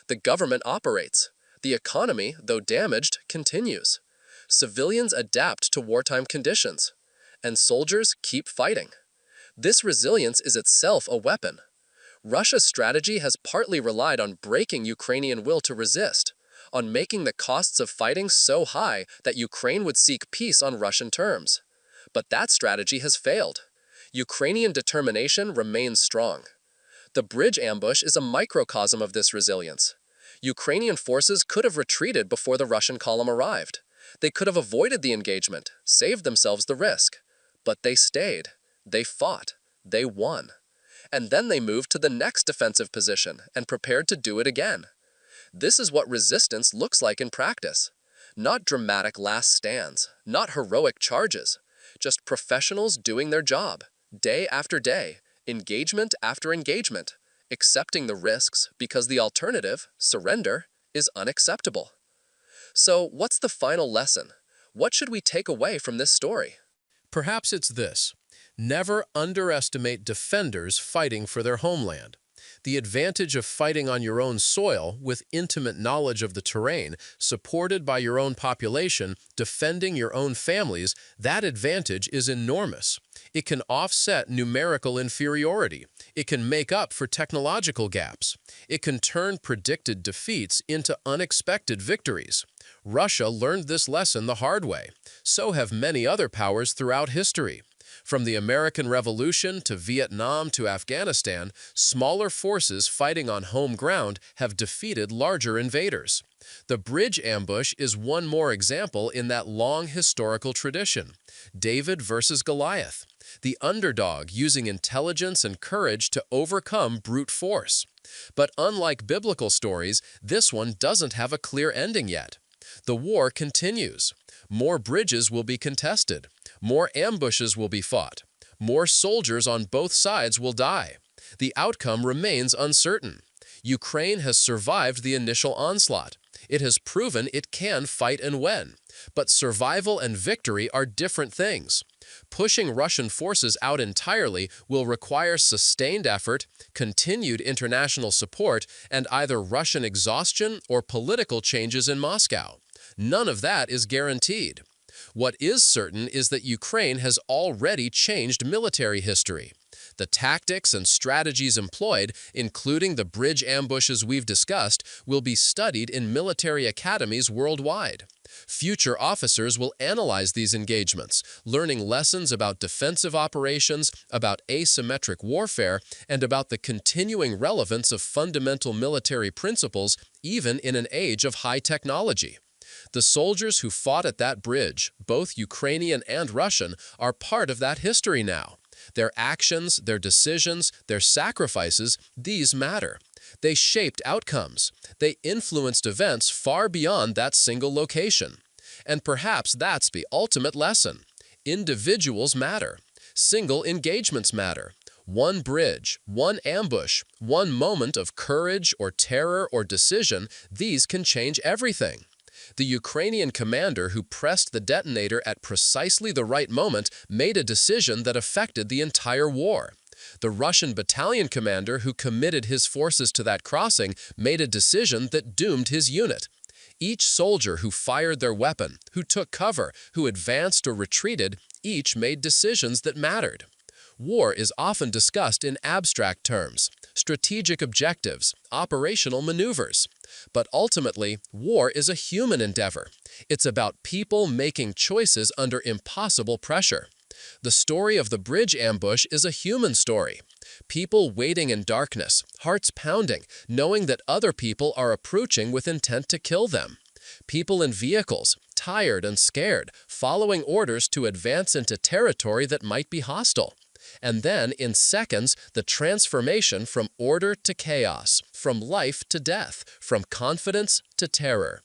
The government operates. The economy, though damaged, continues. Civilians adapt to wartime conditions. And soldiers keep fighting. This resilience is itself a weapon. Russia's strategy has partly relied on breaking Ukrainian will to resist, on making the costs of fighting so high that Ukraine would seek peace on Russian terms. But that strategy has failed. Ukrainian determination remains strong. The bridge ambush is a microcosm of this resilience. Ukrainian forces could have retreated before the Russian column arrived. They could have avoided the engagement, saved themselves the risk. But they stayed. They fought. They won. And then they moved to the next defensive position and prepared to do it again. This is what resistance looks like in practice. Not dramatic last stands, not heroic charges, just professionals doing their job, day after day, engagement after engagement, accepting the risks because the alternative, surrender, is unacceptable. So, what's the final lesson? What should we take away from this story? Perhaps it's this: never underestimate defenders fighting for their homeland. The advantage of fighting on your own soil, with intimate knowledge of the terrain, supported by your own population, defending your own families, that advantage is enormous. It can offset numerical inferiority. It can make up for technological gaps. It can turn predicted defeats into unexpected victories. Russia learned this lesson the hard way. So have many other powers throughout history. From the American Revolution to Vietnam to Afghanistan, smaller forces fighting on home ground have defeated larger invaders. The bridge ambush is one more example in that long historical tradition. David versus Goliath, the underdog using intelligence and courage to overcome brute force. But unlike biblical stories, this one doesn't have a clear ending yet. The war continues. More bridges will be contested. More ambushes will be fought. More soldiers on both sides will die. The outcome remains uncertain. Ukraine has survived the initial onslaught. It has proven it can fight and win. But survival and victory are different things. Pushing Russian forces out entirely will require sustained effort, continued international support, and either Russian exhaustion or political changes in Moscow. None of that is guaranteed. What is certain is that Ukraine has already changed military history. The tactics and strategies employed, including the bridge ambushes we've discussed, will be studied in military academies worldwide. Future officers will analyze these engagements, learning lessons about defensive operations, about asymmetric warfare, and about the continuing relevance of fundamental military principles, even in an age of high technology. The soldiers who fought at that bridge, both Ukrainian and Russian, are part of that history now. Their actions, their decisions, their sacrifices, these matter. They shaped outcomes. They influenced events far beyond that single location. And perhaps that's the ultimate lesson. Individuals matter. Single engagements matter. One bridge, one ambush, one moment of courage or terror or decision, these can change everything. The Ukrainian commander who pressed the detonator at precisely the right moment made a decision that affected the entire war. The Russian battalion commander who committed his forces to that crossing made a decision that doomed his unit. Each soldier who fired their weapon, who took cover, who advanced or retreated, each made decisions that mattered. War is often discussed in abstract terms, strategic objectives, operational maneuvers. But ultimately, war is a human endeavor. It's about people making choices under impossible pressure. The story of the bridge ambush is a human story. People waiting in darkness, hearts pounding, knowing that other people are approaching with intent to kill them. People in vehicles, tired and scared, following orders to advance into territory that might be hostile. And then, in seconds, the transformation from order to chaos, from life to death, from confidence to terror.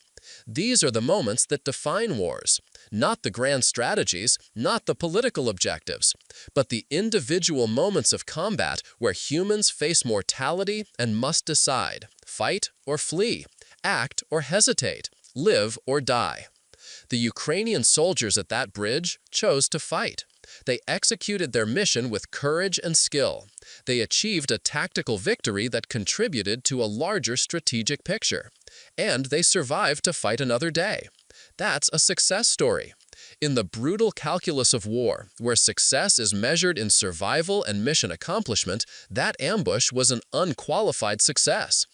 These are the moments that define wars. Not the grand strategies, not the political objectives, but the individual moments of combat where humans face mortality and must decide, fight or flee, act or hesitate, live or die. The Ukrainian soldiers at that bridge chose to fight. They executed their mission with courage and skill. They achieved a tactical victory that contributed to a larger strategic picture. And they survived to fight another day. That's a success story. In the brutal calculus of war, where success is measured in survival and mission accomplishment, that ambush was an unqualified success.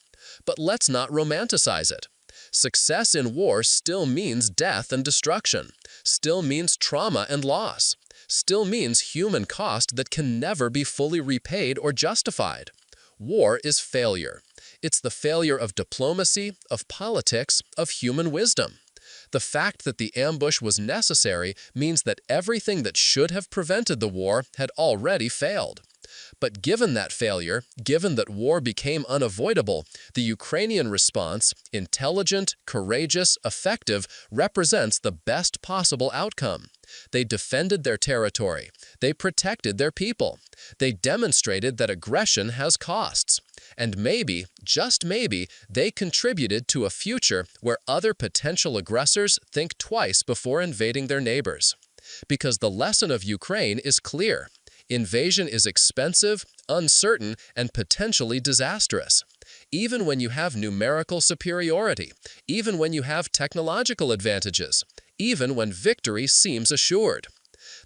But let's not romanticize it. Success in war still means death and destruction, still means trauma and loss, still means human cost that can never be fully repaid or justified. War is failure. It's the failure of diplomacy, of politics, of human wisdom. The fact that the ambush was necessary means that everything that should have prevented the war had already failed. But given that failure, given that war became unavoidable, the Ukrainian response, intelligent, courageous, effective, represents the best possible outcome. They defended their territory. They protected their people. They demonstrated that aggression has costs. And maybe, just maybe, they contributed to a future where other potential aggressors think twice before invading their neighbors. Because the lesson of Ukraine is clear. Invasion is expensive, uncertain, and potentially disastrous. Even when you have numerical superiority, even when you have technological advantages, even when victory seems assured.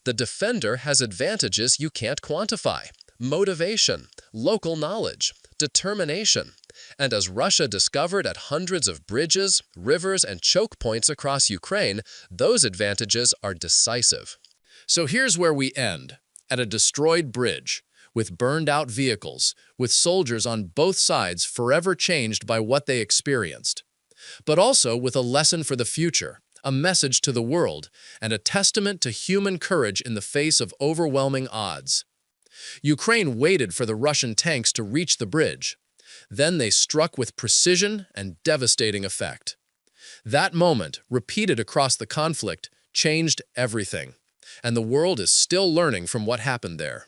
The defender has advantages you can't quantify: motivation, local knowledge, determination. And as Russia discovered at hundreds of bridges, rivers, and choke points across Ukraine, those advantages are decisive. So here's where we end. At a destroyed bridge, with burned-out vehicles, with soldiers on both sides forever changed by what they experienced. But also with a lesson for the future, a message to the world, and a testament to human courage in the face of overwhelming odds. Ukraine waited for the Russian tanks to reach the bridge. Then they struck with precision and devastating effect. That moment, repeated across the conflict, changed everything. And the world is still learning from what happened there.